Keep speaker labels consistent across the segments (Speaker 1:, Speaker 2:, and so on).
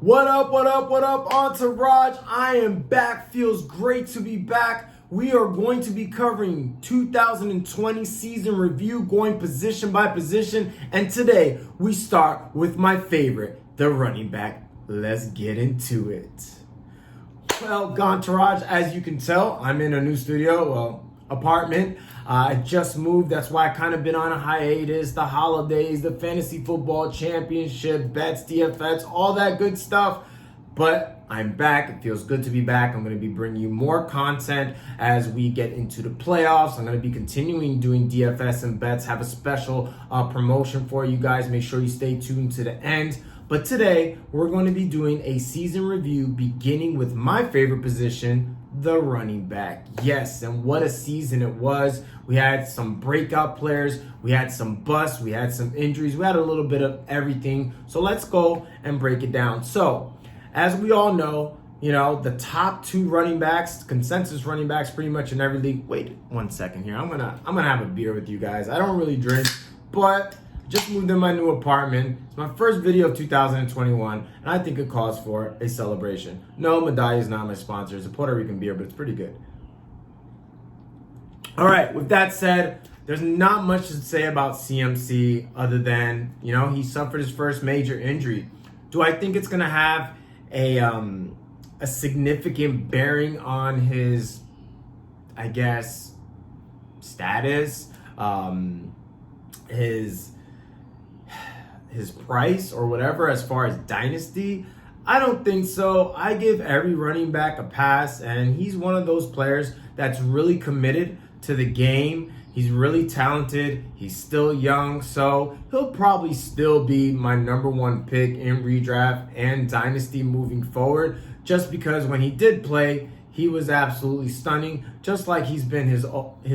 Speaker 1: What up, Entourage? I am back. Feels great to be back. We are going to be covering 2020 season review, going position by position. And today, we start with my favorite, the running back. Let's get into it. Well, Entourage, as you can tell, I'm in a new studio, apartment. I just moved. That's why I kind of been on a hiatus. The holidays, the fantasy football championship, bets, DFS, all that good stuff. But I'm back. It feels good to be back. I'm going to be bringing you more content as we get into the playoffs. I'm going to be continuing doing DFS and bets. Have a special promotion for you guys. Make sure you stay tuned to the end. But today, we're going to be doing a season review beginning with my favorite position, the running back. Yes, and what a season it was. We had some breakout players, we had some busts, we had some injuries, we had a little bit of everything. So let's go and break it down. So, as we all know, the top two running backs, consensus running backs pretty much in every league. Wait 1 second here. I'm gonna have a beer with you guys. I don't really drink, but just moved in my new apartment. It's my first video of 2021, and I think it calls for a celebration. No, Medalla is not my sponsor. It's a Puerto Rican beer, but it's pretty good. All right, with that said, there's not much to say about CMC other than, he suffered his first major injury. Do I think it's going to have a significant bearing on his, status, his price or whatever as far as dynasty? I don't think so. I give every running back a pass, and he's one of those players that's really committed to the game. He's really talented. He's still young, so he'll probably still be my number one pick in redraft and dynasty moving forward, just because when he did play, he was absolutely stunning, just like he's been his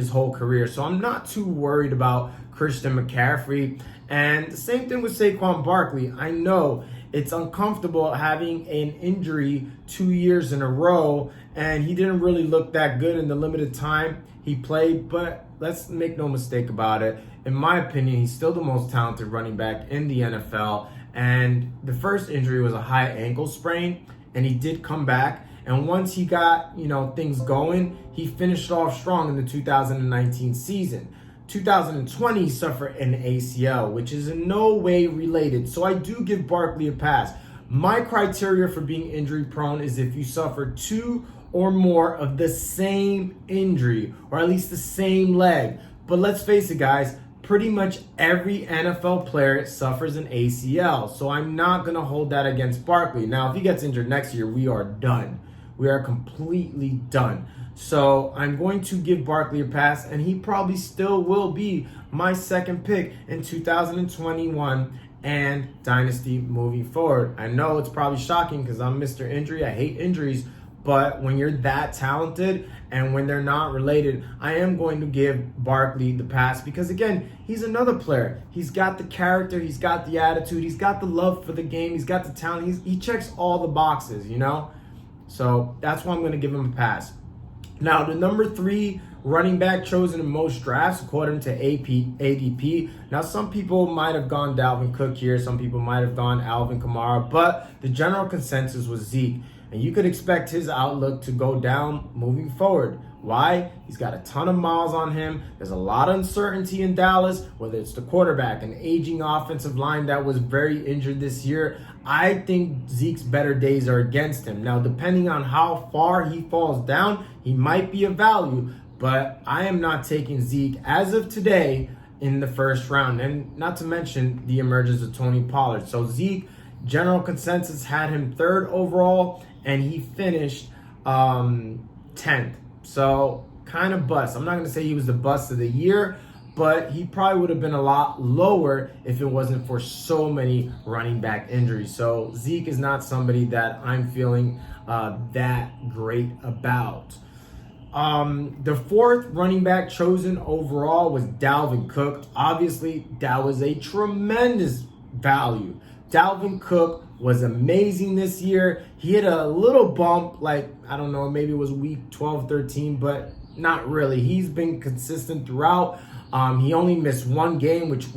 Speaker 1: whole career. So I'm not too worried about Christian McCaffrey. And the same thing with Saquon Barkley. I know it's uncomfortable having an injury 2 years in a row, and he didn't really look that good in the limited time he played, but let's make no mistake about it. In my opinion, he's still the most talented running back in the NFL, and the first injury was a high ankle sprain, and he did come back, and once he got, things going, he finished off strong in the 2019 season. 2020, he suffered an ACL, which is in no way related. So I do give Barkley a pass. My criteria for being injury prone is if you suffer two or more of the same injury, or at least the same leg. But let's face it, guys, pretty much every NFL player suffers an ACL. So I'm not going to hold that against Barkley. Now, if he gets injured next year, we are done. We are completely done. So I'm going to give Barkley a pass, and he probably still will be my second pick in 2021 and Dynasty moving forward. I know it's probably shocking because I'm Mr. Injury. I hate injuries, but when you're that talented and when they're not related, I am going to give Barkley the pass because, again, he's another player. He's got the character, he's got the attitude, he's got the love for the game, he's got the talent. He checks all the boxes, So that's why I'm going to give him a pass. Now, the number 3 running back chosen in most drafts, according to ADP. Now, some people might have gone Dalvin Cook here. Some people might have gone Alvin Kamara. But the general consensus was Zeke. And you could expect his outlook to go down moving forward. Why? He's got a ton of miles on him. There's a lot of uncertainty in Dallas, whether it's the quarterback, an aging offensive line that was very injured this year. I think Zeke's better days are against him. Now, depending on how far he falls down, he might be a value, but I am not taking Zeke as of today in the first round, and not to mention the emergence of Tony Pollard. So Zeke, general consensus had him 3rd overall, and he finished 10th. So kind of bust. I'm not going to say he was the bust of the year, but he probably would have been a lot lower if it wasn't for so many running back injuries. So Zeke is not somebody that I'm feeling that great about. The 4th running back chosen overall was Dalvin Cook. Obviously, that was a tremendous value. Dalvin Cook was amazing this year. He hit a little bump, maybe it was week 12, 13, but not really. He's been consistent throughout. He only missed one game, which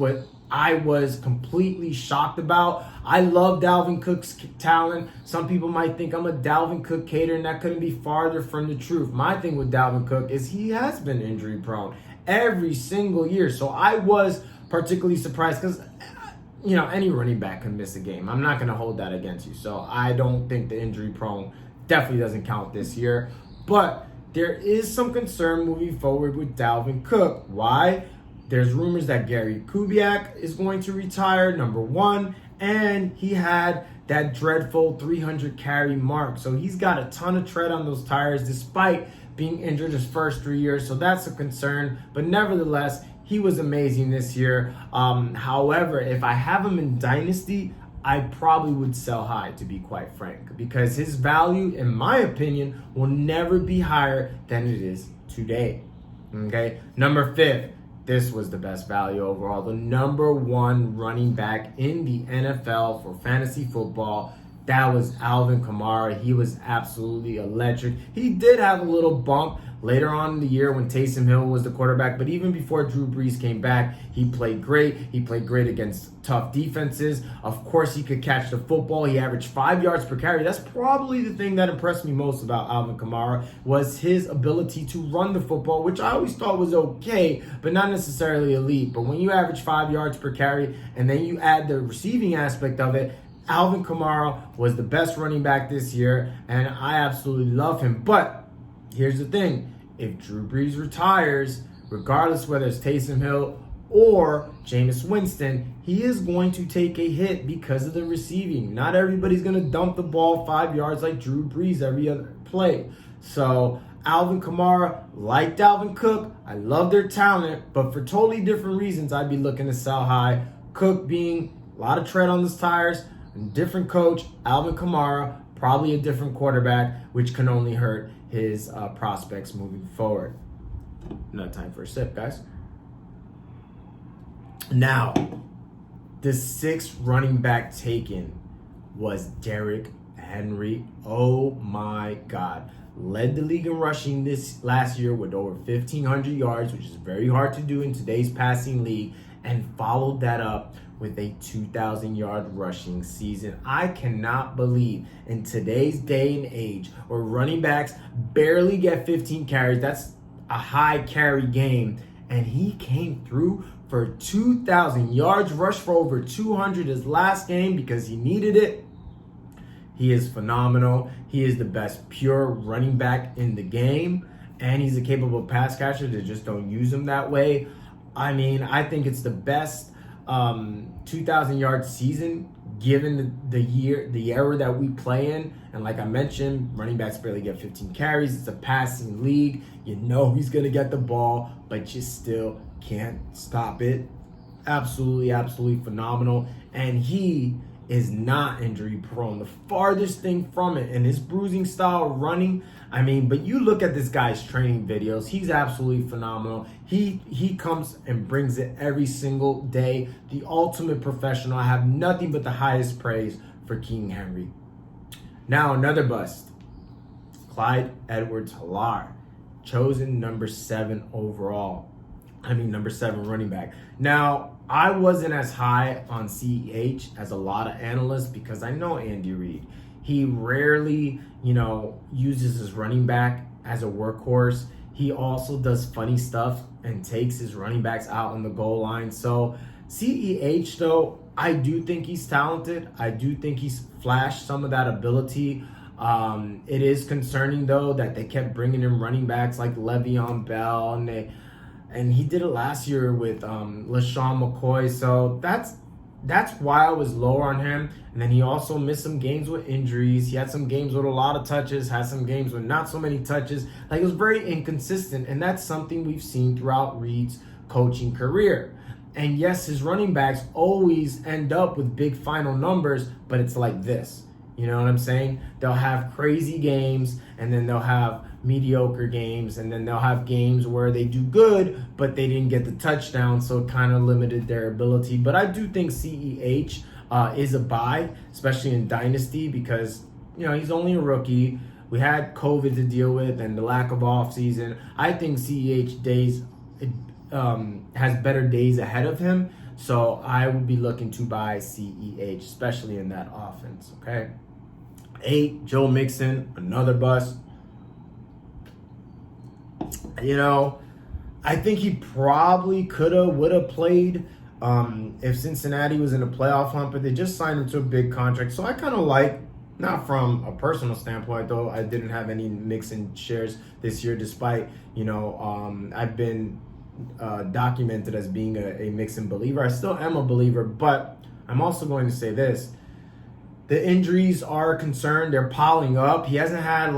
Speaker 1: I was completely shocked about. I love Dalvin Cook's talent. Some people might think I'm a Dalvin Cook hater, and that couldn't be farther from the truth. My thing with Dalvin Cook is he has been injury prone every single year. So I was particularly surprised because, any running back can miss a game. I'm not going to hold that against you. So I don't think the injury prone definitely doesn't count this year. But there is some concern moving forward with Dalvin Cook. Why? There's rumors that Gary Kubiak is going to retire, number one, and he had that dreadful 300 carry mark. So he's got a ton of tread on those tires despite being injured his first 3 years. So that's a concern. But nevertheless, he was amazing this year. However, if I have him in Dynasty, I probably would sell high, to be quite frank, because his value, in my opinion, will never be higher than it is today. Okay, number 5. This was the best value overall. The number 1 running back in the NFL for fantasy football. That was Alvin Kamara. He was absolutely electric. He did have a little bump later on in the year when Taysom Hill was the quarterback, but even before Drew Brees came back, he played great. He played great against tough defenses. Of course, he could catch the football. He averaged 5 yards per carry. That's probably the thing that impressed me most about Alvin Kamara was his ability to run the football, which I always thought was okay, but not necessarily elite. But when you average 5 yards per carry and then you add the receiving aspect of it, Alvin Kamara was the best running back this year, and I absolutely love him. But here's the thing. If Drew Brees retires, regardless whether it's Taysom Hill or Jameis Winston, he is going to take a hit because of the receiving. Not everybody's going to dump the ball 5 yards like Drew Brees every other play. So Alvin Kamara, like Dalvin Cook, I love their talent, but for totally different reasons, I'd be looking to sell high. Cook being a lot of tread on his tires, different coach, Alvin Kamara, probably a different quarterback, which can only hurt his prospects moving forward. Another time for a sip, guys. Now, the 6th running back taken was Derrick Henry. Oh my God. Led the league in rushing this last year with over 1,500 yards, which is very hard to do in today's passing league, and followed that up with a 2,000-yard rushing season. I cannot believe in today's day and age where running backs barely get 15 carries, that's a high carry game, and he came through for 2,000 yards, rushed for over 200 his last game because he needed it. He is phenomenal. He is the best pure running back in the game, and he's a capable pass catcher. They just don't use him that way. I mean, I think it's the best 2,000-yard season given the era that we play in. And like I mentioned, running backs barely get 15 carries. It's a passing league. You know he's going to get the ball, but you still can't stop it. Absolutely, absolutely phenomenal. And he is not injury prone. The farthest thing from it. And his bruising style running, I mean, but you look at this guy's training videos, he's absolutely phenomenal. He comes and brings it every single day. The ultimate professional. I have nothing but the highest praise for King Henry. Now another bust. Clyde Edwards-Helaire, chosen number 7 overall. Number 7 running back. Now, I wasn't as high on CEH as a lot of analysts because I know Andy Reid. He rarely, uses his running back as a workhorse. He also does funny stuff and takes his running backs out on the goal line. So CEH, though, I do think he's talented. I do think he's flashed some of that ability. It is concerning, though, that they kept bringing in running backs like Veon Bell, and he did it last year with LaShawn McCoy. So that's why I was lower on him. And then he also missed some games with injuries. He had some games with a lot of touches, had some games with not so many touches. Like, it was very inconsistent. And that's something we've seen throughout Reid's coaching career. And yes, his running backs always end up with big final numbers, but it's like this. You know what I'm saying? They'll have crazy games, and then they'll have mediocre games, and then they'll have games where they do good, but they didn't get the touchdown, so it kind of limited their ability. But I do think CEH is a buy, especially in Dynasty, because, he's only a rookie. We had COVID to deal with and the lack of offseason. I think CEH has better days ahead of him. So I would be looking to buy CEH, especially in that offense, okay? 8, Joe Mixon, another bust. You know, I think he probably would have played if Cincinnati was in a playoff hunt, but they just signed him to a big contract. So I kind of like, not from a personal standpoint, though I didn't have any Mixon shares this year, despite, I've been documented as being a Mixon believer. I still am a believer, but I'm also going to say this. The injuries are a concern. They're piling up. He hasn't had,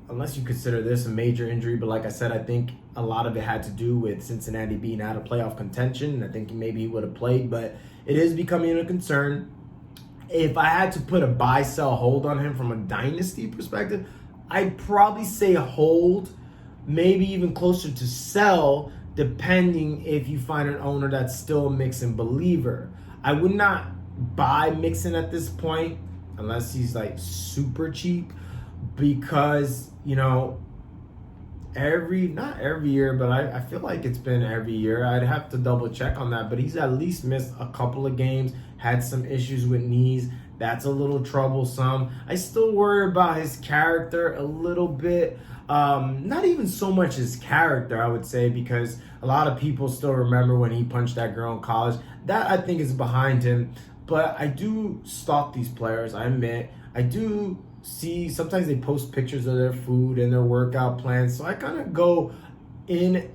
Speaker 1: unless you consider this a major injury, but like I said, I think a lot of it had to do with Cincinnati being out of playoff contention. I think maybe he would have played, but it is becoming a concern. If I had to put a buy, sell, hold on him from a dynasty perspective, I'd probably say hold, maybe even closer to sell, depending if you find an owner that's still a Mixon believer. I would not buy Mixon at this point unless he's super cheap, because not every year, but I feel like it's been every year. I'd have to double check on that, but he's at least missed a couple of games, had some issues with knees. That's a little troublesome. I still worry about his character a little bit. Not even so much his character, I would say, because a lot of people still remember when he punched that girl in college. That, I think, is behind him. But I do stalk these players, I admit. I do see, sometimes they post pictures of their food and their workout plans. So I kind of go in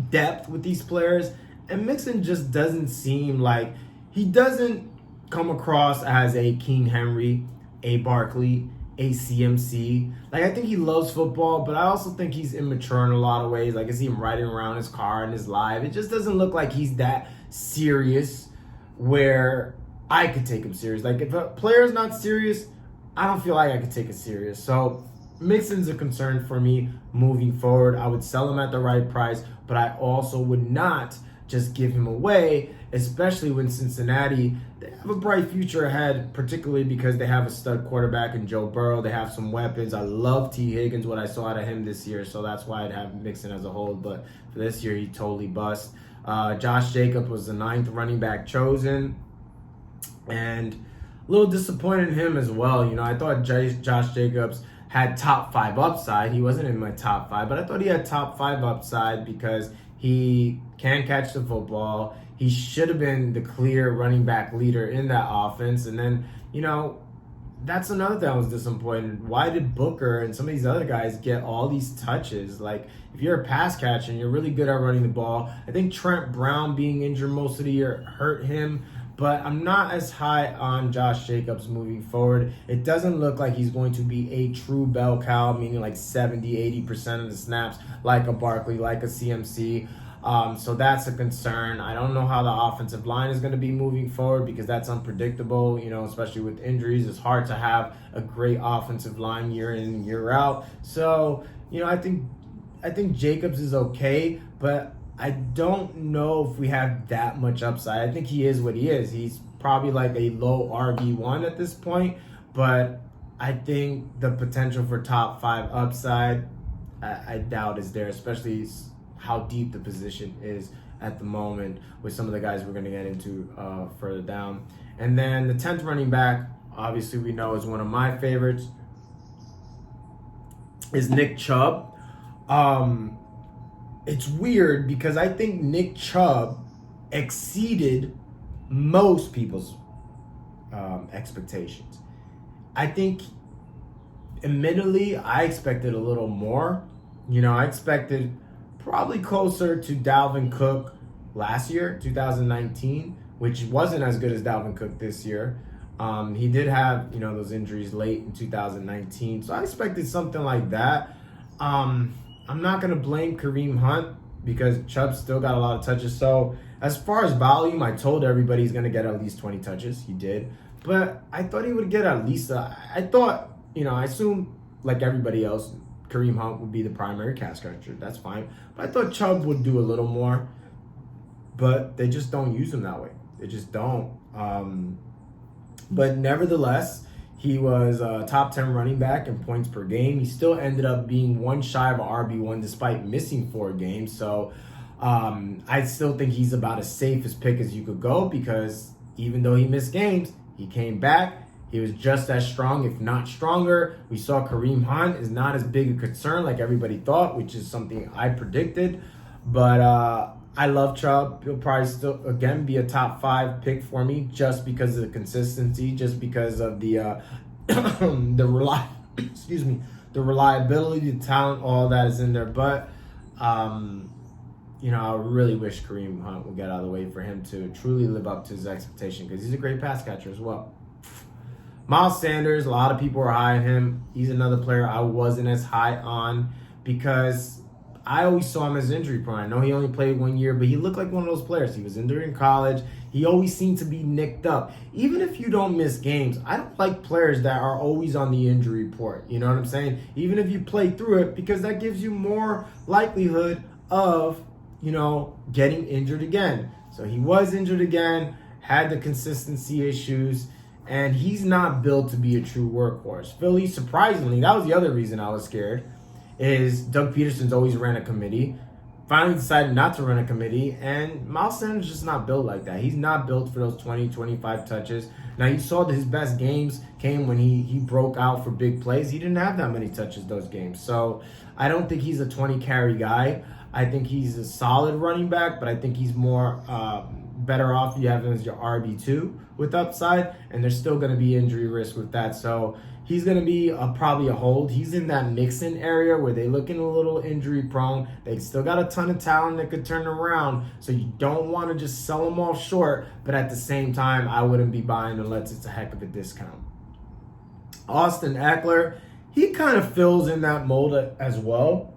Speaker 1: depth with these players. And Mixon just doesn't seem like, he doesn't come across as a King Henry, a Barkley, a CMC. I think he loves football, but I also think he's immature in a lot of ways. I see him riding around his car in his live. It just doesn't look like he's that serious where I could take him serious. If a player's not serious, I don't feel like I could take it serious. So Mixon's a concern for me moving forward. I would sell him at the right price, but I also would not just give him away, especially when Cincinnati, they have a bright future ahead, particularly because they have a stud quarterback in Joe Burrow. They have some weapons. I love T. Higgins, what I saw out of him this year, so that's why I'd have Mixon as a whole. But for this year, he totally bust. Josh Jacobs was the 9th running back chosen, and a little disappointed in him as well. I thought Josh Jacobs had top 5 upside. He wasn't in my top 5, but I thought he had top 5 upside because he can catch the football. He should have been the clear running back leader in that offense. And then, that's another thing I was disappointed. Why did Booker and some of these other guys get all these touches? If you're a pass catcher and you're really good at running the ball, I think Trent Brown being injured most of the year hurt him. But I'm not as high on Josh Jacobs moving forward. It doesn't look like he's going to be a true bell cow, meaning 70, 80% of the snaps, like a Barkley, like a CMC. So that's a concern. I don't know how the offensive line is going to be moving forward because that's unpredictable, especially with injuries. It's hard to have a great offensive line year in and year out. So, I think Jacobs is okay, but I don't know if we have that much upside. I think he is what he is. He's probably a low RB1 at this point, but I think the potential for top 5 upside, I doubt is there, especially how deep the position is at the moment with some of the guys we're going to get into further down. And then the 10th running back, obviously we know is one of my favorites, is Nick Chubb. It's weird because I think Nick Chubb exceeded most people's expectations. I think, admittedly, I expected a little more. I expected probably closer to Dalvin Cook last year, 2019, which wasn't as good as Dalvin Cook this year. He did have, those injuries late in 2019. So I expected something like that. I'm not going to blame Kareem Hunt because Chubb still got a lot of touches. So as far as volume, I told everybody he's going to get at least 20 touches. He did. But I thought he would get at least, I assumed like everybody else, Kareem Hunt would be the primary pass catcher. That's fine. But I thought Chubb would do a little more. But they just don't use him that way. They just don't. But nevertheless, he was a top 10 running back in points per game. He still ended up being one shy of an RB1 despite missing 4 games. So I still think he's about as safe as pick as you could go because even though he missed games, he came back. He was just as strong, if not stronger. We saw Kareem Hunt is not as big a concern like everybody thought, which is something I predicted. But I love Chubb. He'll probably still, again, be a top 5 pick for me just because of the consistency, just because of the the reliability, the talent, all that is in there. But, I really wish Kareem Hunt would get out of the way for him to truly live up to his expectation because he's a great pass catcher as well. Miles Sanders, a lot of people are high on him. He's another player I wasn't as high on because I always saw him as injury prone. I know he only played 1 year, but he looked like one of those players. He was injured in college. He always seemed to be nicked up. Even if you don't miss games, I don't like players that are always on the injury report. You know what I'm saying? Even if you play through it, because that gives you more likelihood of, getting injured again. So he was injured again, had the consistency issues, and he's not built to be a true workhorse. Philly, surprisingly, that was the other reason I was scared, is Doug Peterson's always ran a committee. Finally decided not to run a committee, and Miles Sanders is just not built like that. He's not built for those 20, 25 touches. Now, you saw that his best games came when he broke out for big plays. He didn't have that many touches those games. So I don't think he's a 20-carry guy. I think he's a solid running back, but I think he's more better off you have him as your RB2 with upside, and there's still going to be injury risk with that. So he's going to be probably a hold. He's in that Mixon area where they looking a little injury prone. They still got a ton of talent that could turn around. So you don't want to just sell them off short. But at the same time, I wouldn't be buying unless it's a heck of a discount. Austin Eckler, he kind of fills in that mold as well.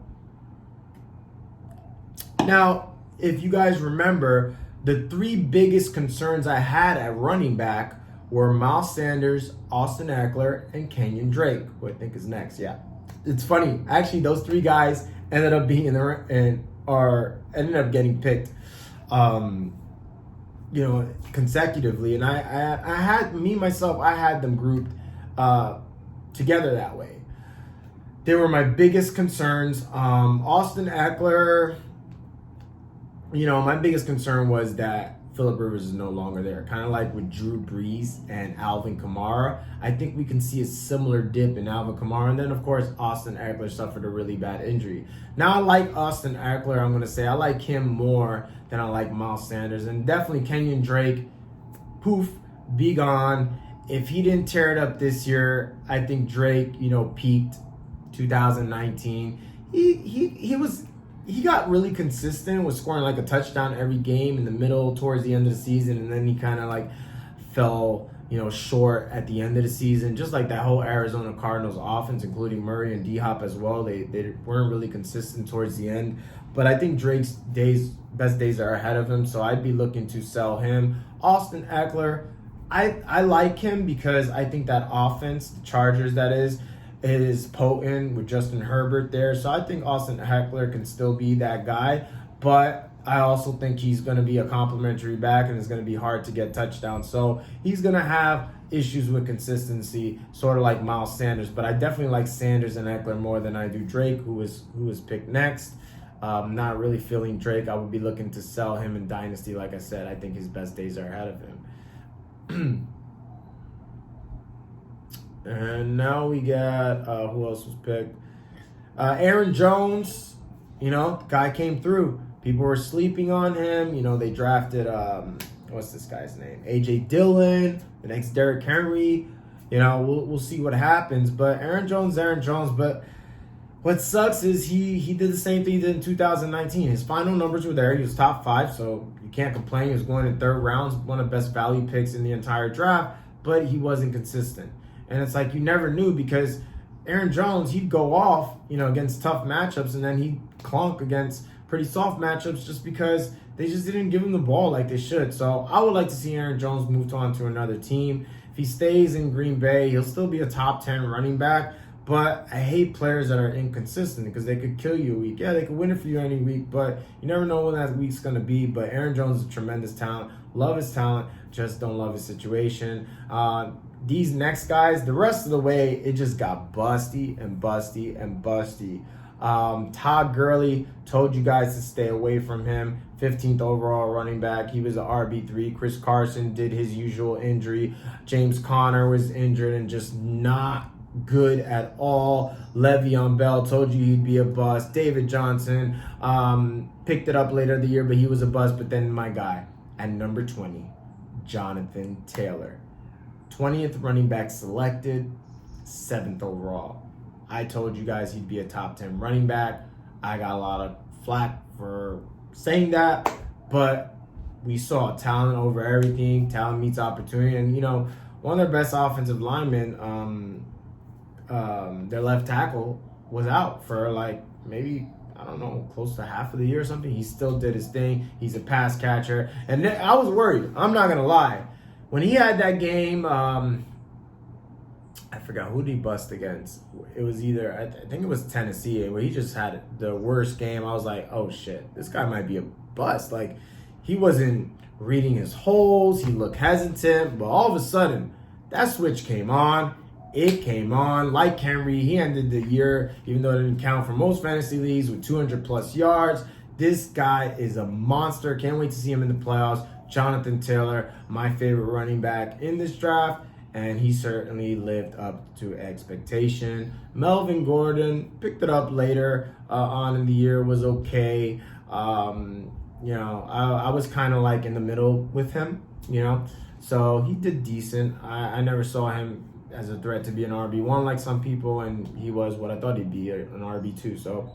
Speaker 1: Now, if you guys remember, the 3 biggest concerns I had at running back were Miles Sanders, Austin Eckler, and Kenyon Drake, who I think is next. Yeah, it's funny. Actually, those 3 guys ended up being there and ended up getting picked, consecutively. And I had them grouped together that way. They were my biggest concerns. Austin Eckler, my biggest concern was that Phillip Rivers is no longer there. Kind of like with Drew Brees and Alvin Kamara. I think we can see a similar dip in Alvin Kamara. And then, of course, Austin Eckler suffered a really bad injury. Now, I like Austin Eckler. I'm going to say I like him more than I like Miles Sanders. And definitely Kenyon Drake, poof, be gone. If he didn't tear it up this year, I think Drake, peaked 2019. He got really consistent, was scoring like a touchdown every game in the middle towards the end of the season, and then he kind of fell, short at the end of the season. Just like that whole Arizona Cardinals offense, including Murray and D-Hop as well, they weren't really consistent towards the end. But I think Drake's best days are ahead of him, so I'd be looking to sell him. Austin Eckler, I like him because I think that offense, the Chargers that is potent with Justin Herbert there. So I think Austin Eckler can still be that guy. But I also think he's going to be a complimentary back and it's going to be hard to get touchdowns. So he's going to have issues with consistency, sort of like Miles Sanders. But I definitely like Sanders and Eckler more than I do Drake, who was picked next. Not really feeling Drake. I would be looking to sell him in Dynasty. Like I said, I think his best days are ahead of him. And now we got, who else was picked? Aaron Jones, guy came through. People were sleeping on him. They drafted, what's this guy's name? A.J. Dillon, the next Derrick Henry. We'll see what happens. But Aaron Jones. But what sucks is he did the same thing he did in 2019. His final numbers were there. He was top 5, so you can't complain. He was going in 3rd rounds, one of the best value picks in the entire draft. But he wasn't consistent. And it's like you never knew because Aaron Jones, he'd go off, against tough matchups, and then he'd clunk against pretty soft matchups just because they just didn't give him the ball like they should. So I would like to see Aaron Jones move on to another team. If he stays in Green Bay, he'll still be a top 10 running back. But I hate players that are inconsistent because they could kill you a week. Yeah, they could win it for you any week, but you never know when that week's going to be. But Aaron Jones is a tremendous talent. Love his talent, just don't love his situation. These next guys, the rest of the way, it just got busty and busty and busty. Todd Gurley, told you guys to stay away from him. 15th overall running back. He was an RB3. Chris Carson did his usual injury. James Conner was injured and just not good at all. Le'Veon Bell, told you he'd be a bust. David Johnson picked it up later in the year, but he was a bust. But then my guy at number 20, Jonathan Taylor. 20th running back selected, 7th overall. I told you guys he'd be a top 10 running back. I got a lot of flack for saying that, but we saw talent over everything. Talent meets opportunity. And, one of their best offensive linemen, their left tackle, was out for maybe, I don't know, close to half of the year or something. He still did his thing. He's a pass catcher. And I was worried. I'm not going to lie. When he had that game, I forgot who did he bust against. It was either, I think it was Tennessee, where he just had the worst game. I was like, oh shit, this guy might be a bust. He wasn't reading his holes. He looked hesitant, but all of a sudden, that switch came on. It came on. Like Henry, he ended the year, even though it didn't count for most fantasy leagues, with 200 plus yards. This guy is a monster. Can't wait to see him in the playoffs. Jonathan Taylor, my favorite running back in this draft. And he certainly lived up to expectation. Melvin Gordon picked it up later on in the year, was okay. I was kind of in the middle with him, So he did decent. I never saw him as a threat to be an RB1 like some people, and he was what I thought he'd be, an RB2. So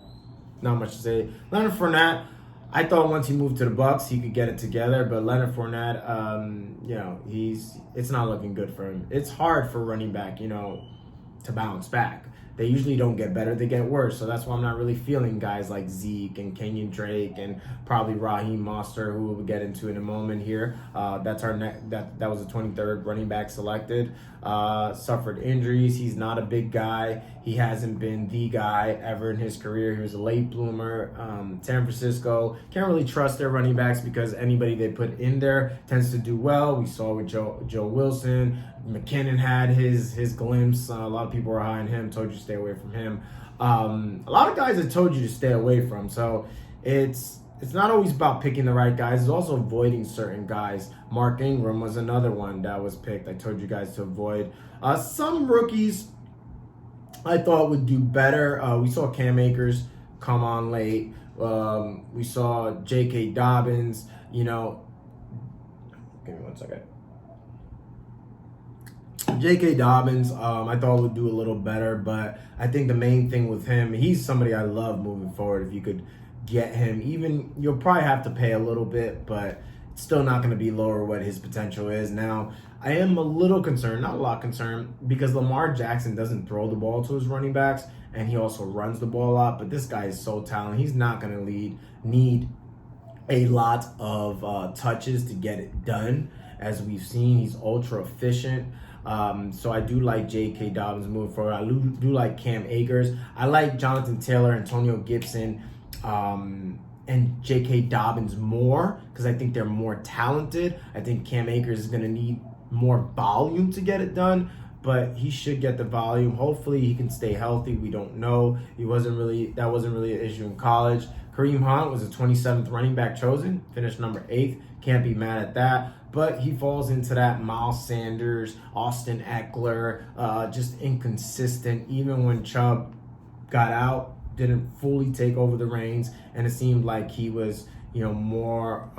Speaker 1: not much to say. Leonard Fournette, I thought once he moved to the Bucs, he could get it together, but Leonard Fournette, it's not looking good for him. It's hard for running back, to bounce back. They usually don't get better, they get worse. So that's why I'm not really feeling guys like Zeke and Kenyon Drake and probably Raheem Mostert, who we'll get into in a moment here. That's our that was the 23rd running back selected. Suffered injuries. He's not a big guy. He hasn't been the guy ever in his career. He was a late bloomer. San Francisco can't really trust their running backs because anybody they put in there tends to do well. We saw with Joe Wilson. McKinnon had his glimpse. A lot of people were high on him. Told you to stay away from him. A lot of guys have told you to stay away from. So it's not always about picking the right guys. It's also avoiding certain guys. Mark Ingram was another one that was picked. I told you guys to avoid. Some rookies I thought would do better. We saw Cam Akers come on late. We saw J.K. Dobbins. Give me one second. J.K. Dobbins, I thought would do a little better, but I think the main thing with him, he's somebody I love moving forward. If you could get him, even you'll probably have to pay a little bit, but it's still not going to be lower what his potential is. Now, I am a little concerned, not a lot concerned, because Lamar Jackson doesn't throw the ball to his running backs, and he also runs the ball a lot, but this guy is so talented. He's not going to need a lot of touches to get it done. As we've seen, he's ultra efficient. So I do like J.K. Dobbins moving forward. I do like Cam Akers. I like Jonathan Taylor, Antonio Gibson, and J.K. Dobbins more because I think they're more talented. I think Cam Akers is going to need more volume to get it done, but he should get the volume. Hopefully he can stay healthy. We don't know. That wasn't really an issue in college. Kareem Hunt was the 27th running back chosen, finished number 8th. Can't be mad at that. But he falls into that Miles Sanders, Austin Eckler, just inconsistent. Even when Chubb got out, didn't fully take over the reins, and it seemed like he was, more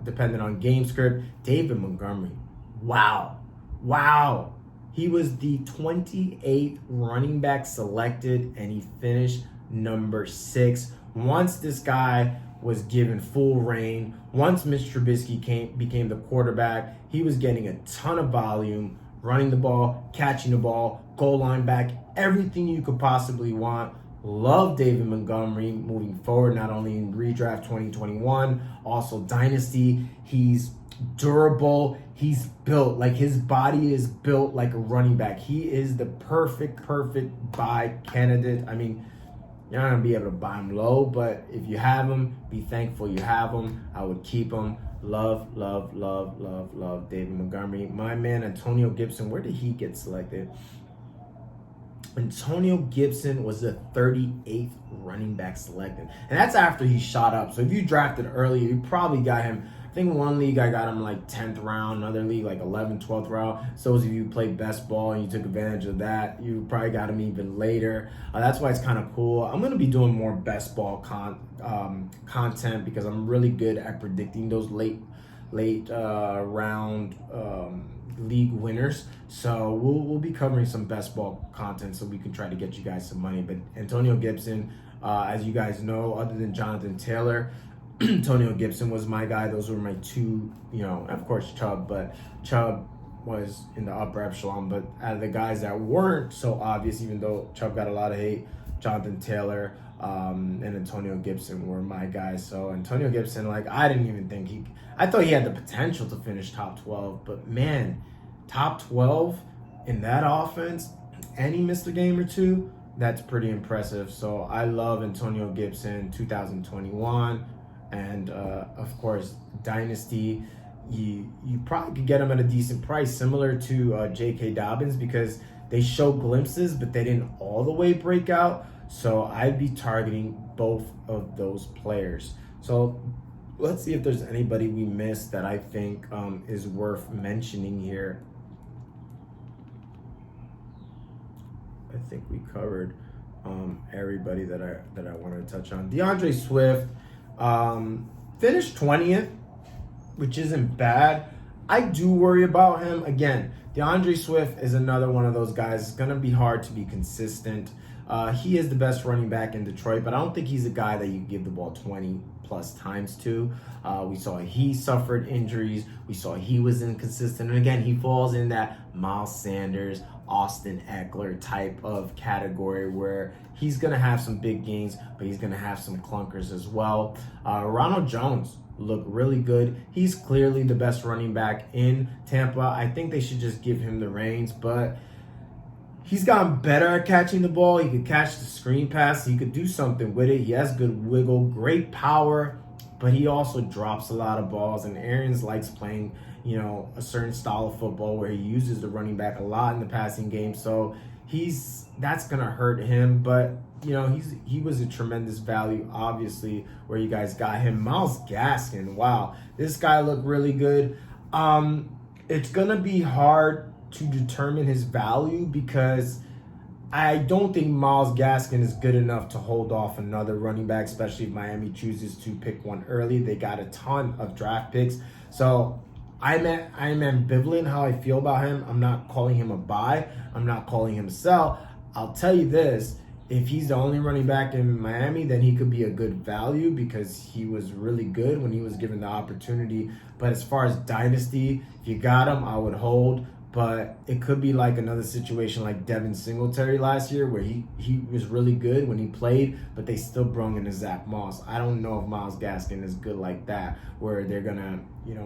Speaker 1: dependent on game script. David Montgomery, wow. He was the 28th running back selected, and he finished number 6. Once this guy was given full reign, once Mitch Trubisky became the quarterback, he was getting a ton of volume, running the ball, catching the ball, goal line back, everything you could possibly want. Love David Montgomery moving forward, not only in redraft 2021, also dynasty. He's durable. He's built, his body is built like a running back. He is the perfect buy candidate. I mean, you're not going to be able to buy him low, but if you have him, be thankful you have him. I would keep him. Love David Montgomery. My man, Antonio Gibson, where did he get selected? Antonio Gibson was the 38th running back selected. And that's after he shot up. So if you drafted early, you probably got him. I think one league I got him like 10th round, another league like 11th, 12th round. So if you played best ball and you took advantage of that, you probably got him even later. That's why it's kind of cool. I'm going to be doing more best ball content because I'm really good at predicting those late round league winners. So we'll be covering some best ball content so we can try to get you guys some money. But Antonio Gibson, as you guys know, other than Jonathan Taylor, Antonio Gibson was my guy. Those were my two, of course Chubb, but Chubb was in the upper echelon. But out of the guys that weren't so obvious, even though Chubb got a lot of hate, Jonathan Taylor and Antonio Gibson were my guys. So Antonio Gibson, I didn't even think I thought he had the potential to finish top 12, but man, top 12 in that offense, and he missed a game or two, that's pretty impressive. So I love Antonio Gibson 2021. And of course, Dynasty, you probably could get him at a decent price, similar to J.K. Dobbins, because they show glimpses, but they didn't all the way break out. So I'd be targeting both of those players. So let's see if there's anybody we missed that I think is worth mentioning here. I think we covered everybody that I want to touch on. Deandre Swift finished 20th, which isn't bad. I do worry about him. Again, Deandre Swift is another one of those guys. It's going to be hard to be consistent. He is the best running back in Detroit, but I don't think he's a guy that you give the ball 20 plus times to. We saw he suffered injuries. We saw he was inconsistent. And again, he falls in that Miles Sanders, Austin Eckler type of category where he's going to have some big gains, but he's going to have some clunkers as well. Ronald Jones looked really good. He's clearly the best running back in Tampa. I think they should just give him the reins, but he's gotten better at catching the ball. He could catch the screen pass. He could do something with it. He has good wiggle, great power, but he also drops a lot of balls. And Arians likes playing, a certain style of football where he uses the running back a lot in the passing game. So that's gonna hurt him. But he was a tremendous value, obviously, where you guys got him. Myles Gaskin, wow, this guy looked really good. It's gonna be hard to determine his value because I don't think Myles Gaskin is good enough to hold off another running back, especially if Miami chooses to pick one early. They got a ton of draft picks. So I'm ambivalent how I feel about him. I'm not calling him a buy. I'm not calling him a sell. I'll tell you this. If he's the only running back in Miami, then he could be a good value because he was really good when he was given the opportunity. But as far as Dynasty, if you got him, I would hold. But it could be like another situation like Devin Singletary last year where he was really good when he played, but they still brung in a Zach Moss. I don't know if Myles Gaskin is good like that, where they're going to,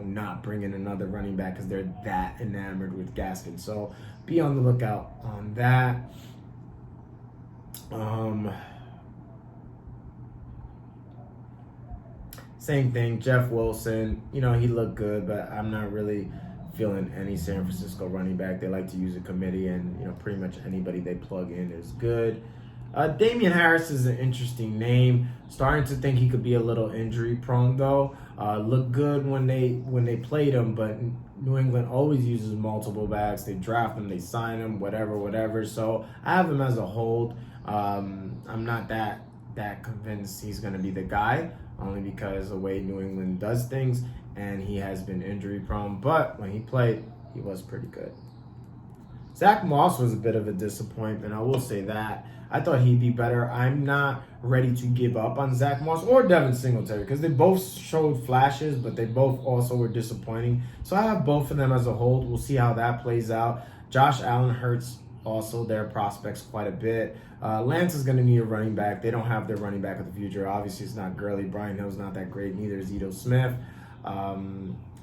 Speaker 1: not bring in another running back because they're that enamored with Gaskin. So be on the lookout on that. Same thing, Jeff Wilson. He looked good, but I'm not really feeling any San Francisco running back. They like to use a committee, and pretty much anybody they plug in is good. Damian Harris is an interesting name. Starting to think he could be a little injury prone though. Looked good when they played him, but New England always uses multiple backs. They draft him, they sign him, whatever. So I have him as a hold. I'm not that convinced he's going to be the guy, only because of the way New England does things, and he has been injury prone. But when he played, he was pretty good. Zach Moss was a bit of a disappointment, I will say that. I thought he'd be better. I'm not ready to give up on Zach Moss or Devin Singletary because they both showed flashes, but they both also were disappointing. So I have both of them as a hold. We'll see how that plays out. Josh Allen hurts also their prospects quite a bit. Lance is going to need a running back. They don't have their running back of the future. Obviously, it's not Gurley. Brian Hill's not that great. Neither is Ito Smith.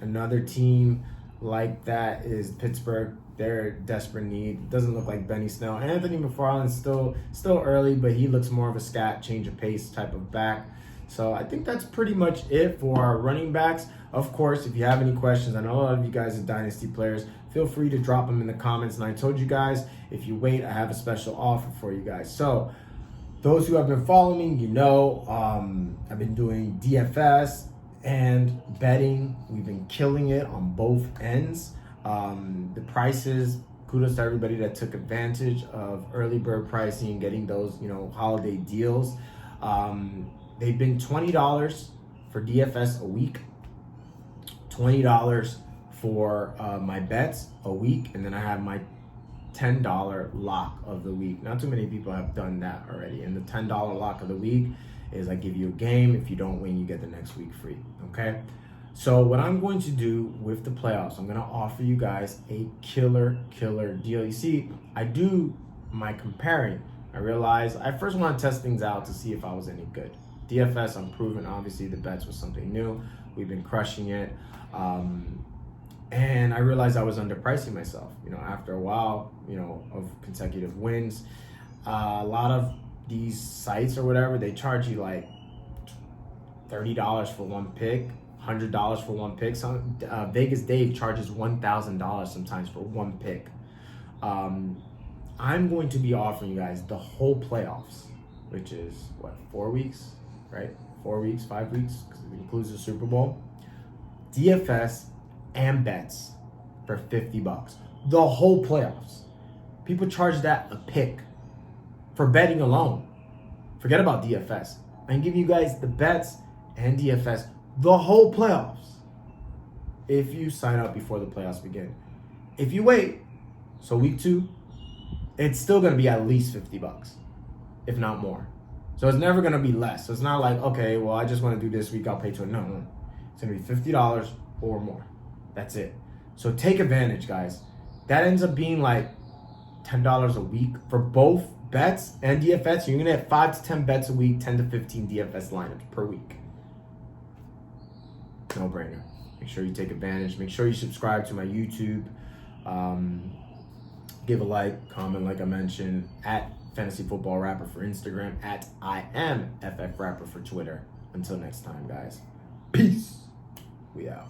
Speaker 1: Another team like that is Pittsburgh. They're desperate need. Doesn't look like Benny Snell. Anthony McFarland's still early, but he looks more of a scat, change of pace type of back. So I think that's pretty much it for our running backs. Of course, if you have any questions, I know a lot of you guys are Dynasty players. feel free to drop them in the comments. And I told you guys, if you wait, I have a special offer for you guys. So those who have been following me, you know, I've been doing DFS and betting. We've been killing it on both ends. The prices, kudos to everybody that took advantage of early bird pricing and getting those, you know, holiday deals. They've been $20 for DFS a week, $20 for my bets a week, and then I have my $10 lock of the week. Not too many people have done that already. And the $10 lock of the week is I give you a game. If you don't win, you get the next week free. Okay? So what I'm going to do with the playoffs, I'm going to offer you guys a killer deal. You see, I do my comparing. I realize I first want to test things out to see if I was any good. DFS, I'm proving obviously the bets was something new. We've been crushing it. And I realized I was underpricing myself, you know, after a while, you know, of consecutive wins. A lot of these sites or whatever, they charge you like $30 for one pick, $100 for one pick. Some Vegas Dave charges $1,000 sometimes for one pick. I'm going to be offering you guys the whole playoffs, which is what, 4 weeks, right? 4 weeks, 5 weeks, because it includes the Super Bowl. DFS and bets for $50. The whole playoffs. People charge that a pick for betting alone. Forget about DFS. I can give you guys the bets and DFS the whole playoffs if you sign up before the playoffs begin. If you wait, so week 2, it's still going to be at least $50, if not more. So it's never going to be less. So it's not like, okay, well, I just want to do this week, I'll pay $20. No. It's going to be $50 or more. That's it. So take advantage, guys. That ends up being like $10 a week for both bets and DFS. You're going to get 5 to 10 bets a week, 10 to 15 DFS lineups per week. No brainer. Make sure you take advantage. Make sure you subscribe to my YouTube. Give a like, comment, like I mentioned, at Fantasy Football Rapper for Instagram, at I am FF Rapper for Twitter. Until next time, guys. Peace. We out.